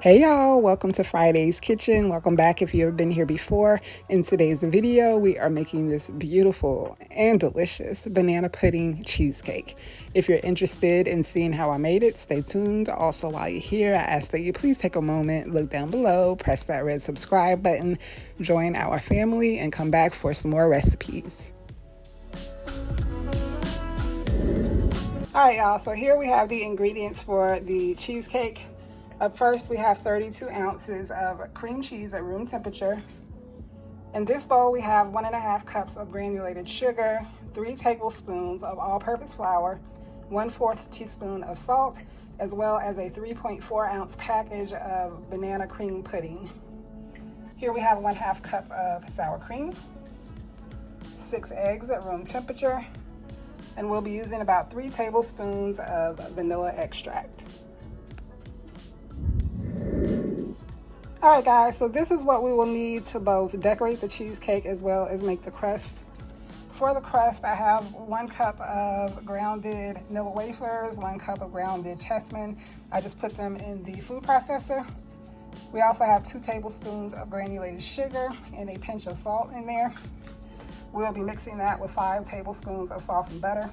Hey y'all, welcome to Friday's Kitchen. Welcome back if you've been here before. In today's video, we are making this beautiful and delicious banana pudding cheesecake. If you're interested in seeing how I made it, stay tuned. Also, while you're here, I ask that you please take a moment, look down below, press that red subscribe button, join our family, and come back for some more recipes. All right, y'all, so here we have the ingredients for the cheesecake. Up first, we have 32 ounces of cream cheese at room temperature. In this bowl, we have 1.5 cups of granulated sugar, 3 tablespoons of all-purpose flour, 1/4 teaspoon of salt, as well as a 3.4 ounce package of banana cream pudding. Here we have 1/2 cup of sour cream, 6 eggs at room temperature, and we'll be using about 3 tablespoons of vanilla extract. All right, guys, so this is what we will need to both decorate the cheesecake as well as make the crust. For the crust, I have 1 cup of grounded vanilla wafers, 1 cup of grounded chessmen. I just put them in the food processor. We also have 2 tablespoons of granulated sugar and a pinch of salt in there. We'll be mixing that with 5 tablespoons of softened butter.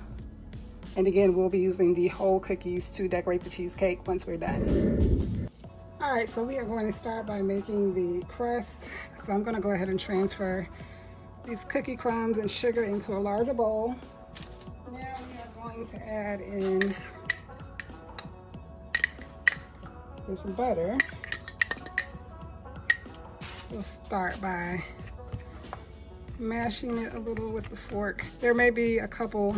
And again, we'll be using the whole cookies to decorate the cheesecake once we're done. All right, so we are going to start by making the crust. So I'm going to go ahead and transfer these cookie crumbs and sugar into a larger bowl. Now we are going to add in this butter. We'll start by mashing it a little with the fork. There may be a couple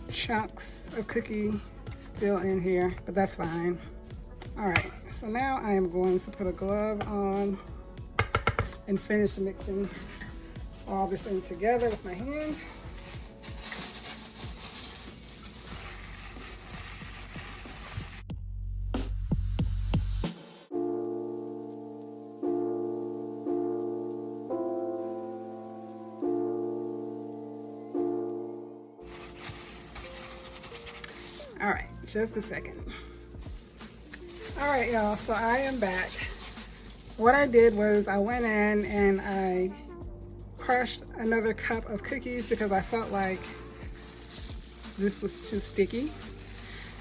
chunks of cookie still in here, but that's fine. All right, so now I am going to put a glove on and finish mixing all this in together with my hand. All right, just a second. All right, y'all, so I am back. What I did was I went in and I crushed another cup of cookies because I felt like this was too sticky.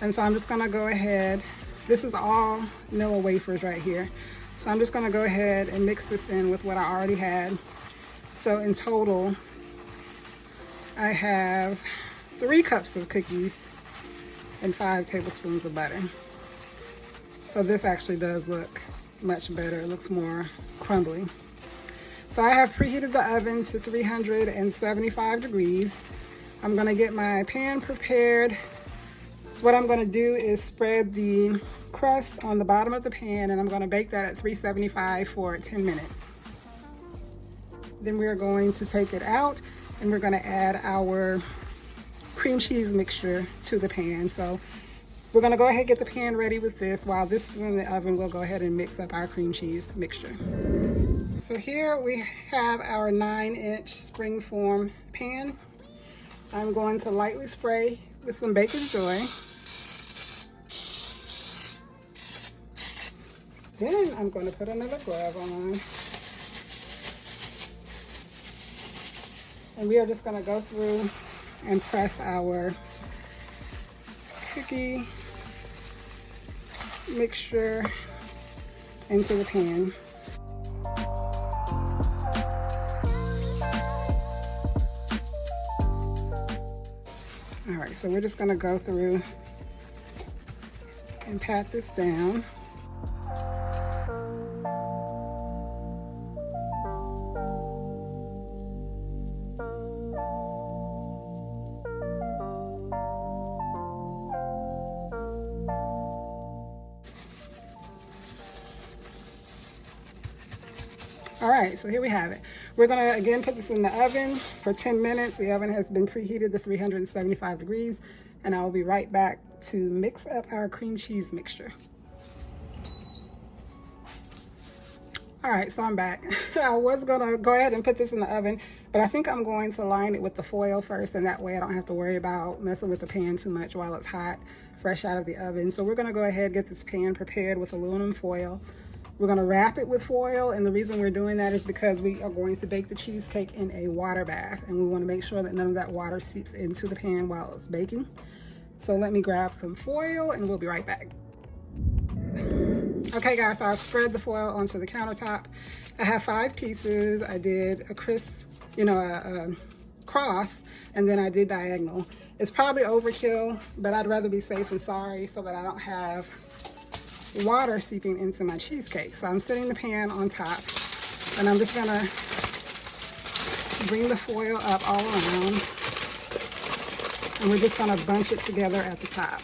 And so I'm just gonna go ahead, this is all vanilla wafers right here. So I'm just gonna go ahead and mix this in with what I already had. So in total, I have 3 cups of cookies and 5 tablespoons of butter. So this actually does look much better. It looks more crumbly. So I have preheated the oven to 375 degrees. I'm gonna get my pan prepared. So what I'm gonna do is spread the crust on the bottom of the pan, and I'm gonna bake that at 375 for 10 minutes. Then we're going to take it out and we're gonna add our cream cheese mixture to the pan. So we're gonna go ahead and get the pan ready with this. While this is in the oven, we'll go ahead and mix up our cream cheese mixture. So here we have our 9-inch springform pan. I'm going to lightly spray with some Baker's Joy. Then I'm gonna put another glove on. And we are just gonna go through and press our cookie mixture into the pan. All right, so we're just gonna go through and pat this down. All right, so here we have it. We're gonna again put this in the oven for 10 minutes. The oven has been preheated to 375 degrees, and I will be right back to mix up our cream cheese mixture. All right, so I'm back. I was gonna go ahead and put this in the oven, but I think I'm going to line it with the foil first, and that way I don't have to worry about messing with the pan too much while it's hot. fresh out of the oven. So we're gonna go ahead and get this pan prepared with aluminum foil. We're gonna wrap it with foil, and the reason we're doing that is because we are going to bake the cheesecake in a water bath, and we wanna make sure that none of that water seeps into the pan while it's baking. So let me grab some foil and we'll be right back. Okay guys, so I've spread the foil onto the countertop. I have 5 pieces. I did a crisp, a cross, and then I did diagonal. It's probably overkill, but I'd rather be safe than sorry so that I don't have water seeping into my cheesecake. So I'm setting the pan on top, and I'm just gonna bring the foil up all around, and we're just gonna bunch it together at the top.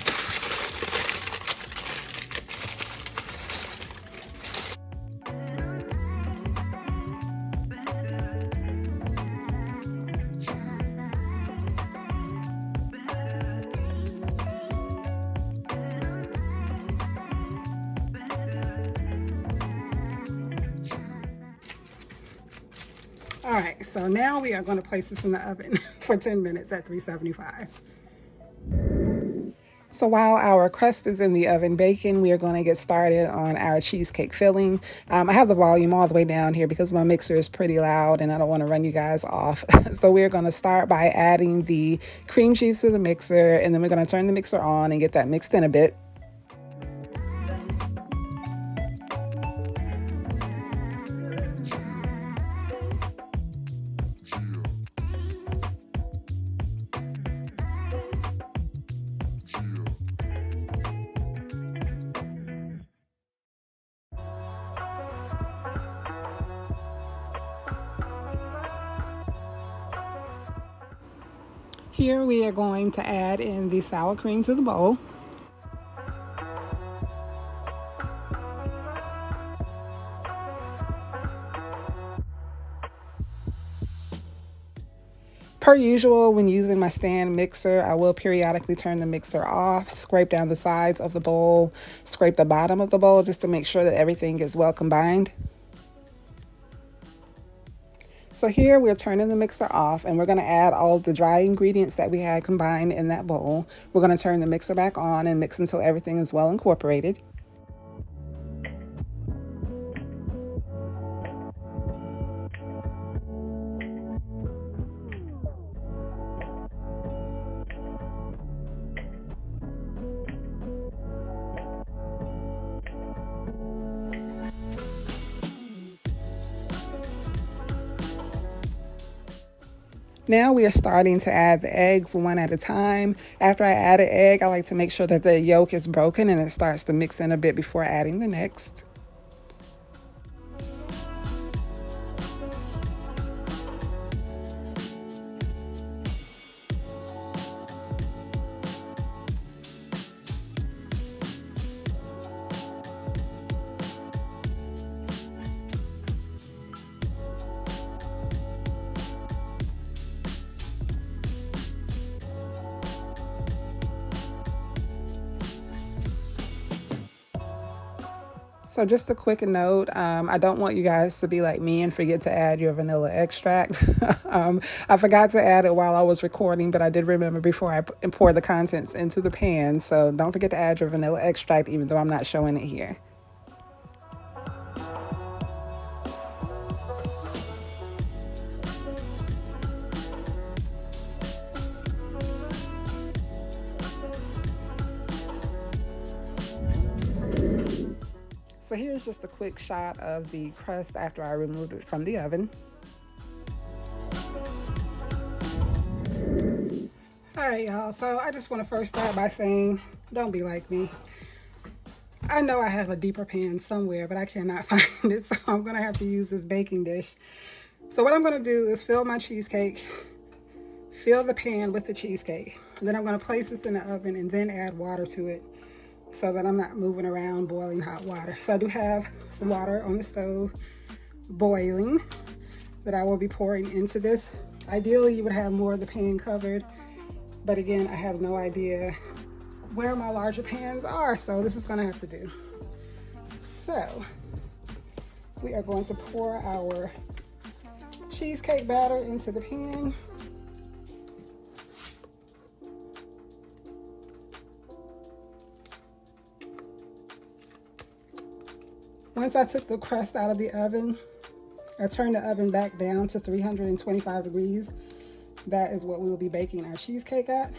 All right, so now we are going to place this in the oven for 10 minutes at 375. So while our crust is in the oven baking, we are going to get started on our cheesecake filling. I have the volume all the way down here because my mixer is pretty loud and I don't want to run you guys off. So we're going to start by adding the cream cheese to the mixer, and then we're going to turn the mixer on and get that mixed in a bit. Here we are going to add in the sour cream to the bowl. Per usual, when using my stand mixer, I will periodically turn the mixer off, scrape down the sides of the bowl, scrape the bottom of the bowl just to make sure that everything is well combined. So here we're turning the mixer off, and we're going to add all of the dry ingredients that we had combined in that bowl. We're going to turn the mixer back on and mix until everything is well incorporated. Now we are starting to add the eggs one at a time. After I add an egg, I like to make sure that the yolk is broken and it starts to mix in a bit before adding the next. So just a quick note, I don't want you guys to be like me and forget to add your vanilla extract. I forgot to add it while I was recording, but I did remember before I pour the contents into the pan. So don't forget to add your vanilla extract, even though I'm not showing it here. So here's just a quick shot of the crust after I removed it from the oven. All right, y'all, so I just want to first start by saying, don't be like me. I know I have a deeper pan somewhere, but I cannot find it, so I'm gonna have to use this baking dish. So what I'm gonna do is fill my cheesecake, fill the pan with the cheesecake. Then I'm gonna place this in the oven and then add water to it, so that I'm not moving around boiling hot water. So I do have some water on the stove boiling that I will be pouring into this. Ideally, you would have more of the pan covered, but again, I have no idea where my larger pans are, so this is gonna have to do. So we are going to pour our cheesecake batter into the pan. Once I took the crust out of the oven, I turned the oven back down to 325 degrees. That is what we will be baking our cheesecake at.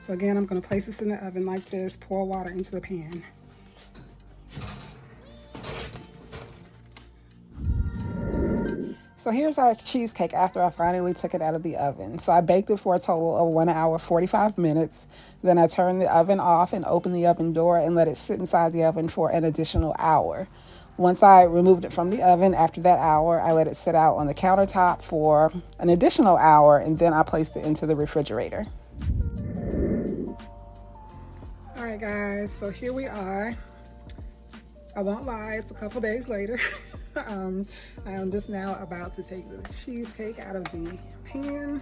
So again, I'm going to place this in the oven like this, pour water into the pan. So here's our cheesecake after I finally took it out of the oven. So I baked it for a total of 1 hour, 45 minutes. Then I turned the oven off and opened the oven door and let it sit inside the oven for an additional hour. Once I removed it from the oven, after that hour, I let it sit out on the countertop for an additional hour, and then I placed it into the refrigerator. All right, guys, so here we are. I won't lie, it's a couple days later. I am just now about to take the cheesecake out of the pan.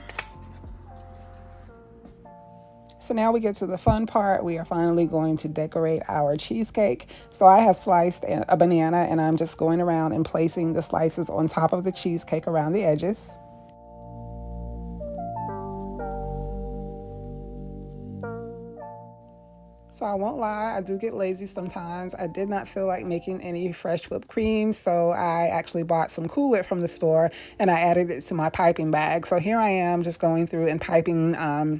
So now we get to the fun part. We are finally going to decorate our cheesecake. So I have sliced a banana, and I'm just going around and placing the slices on top of the cheesecake around the edges. So I won't lie, I do get lazy sometimes. I did not feel like making any fresh whipped cream, so I actually bought some Cool Whip from the store and I added it to my piping bag. So here I am just going through and piping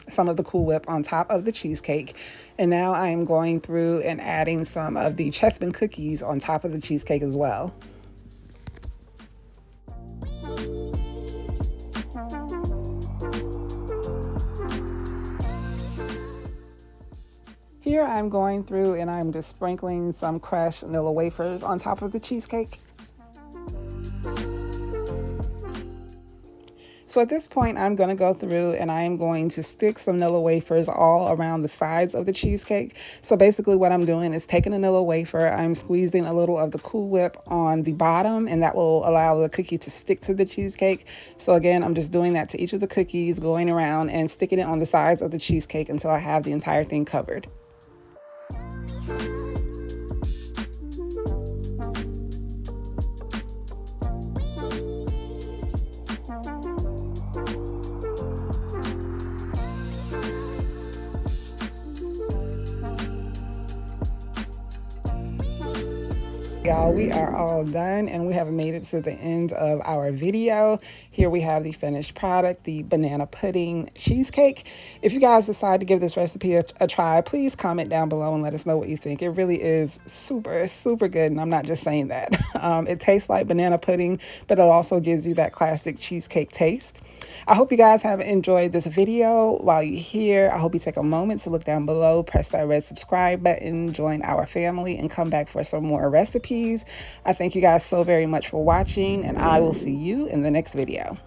some of the Cool Whip on top of the cheesecake. And now I am going through and adding some of the Chessman cookies on top of the cheesecake as well. Here I'm going through and I'm just sprinkling some crushed vanilla wafers on top of the cheesecake. So at this point, I'm going to go through and I am going to stick some vanilla wafers all around the sides of the cheesecake. So basically what I'm doing is taking a vanilla wafer, I'm squeezing a little of the Cool Whip on the bottom, and that will allow the cookie to stick to the cheesecake. So again, I'm just doing that to each of the cookies, going around and sticking it on the sides of the cheesecake until I have the entire thing covered. Y'all, we are all done and we have made it to the end of our video. Here we have the finished product, the banana pudding cheesecake. If you guys decide to give this recipe a try, please comment down below and let us know what you think. It really is super, super good, and I'm not just saying that. It tastes like banana pudding, but it also gives you that classic cheesecake taste. I hope you guys have enjoyed this video. While you're here, I hope you take a moment to look down below, press that red subscribe button, join our family, and come back for some more recipes. I thank you guys so very much for watching, and I will see you in the next video.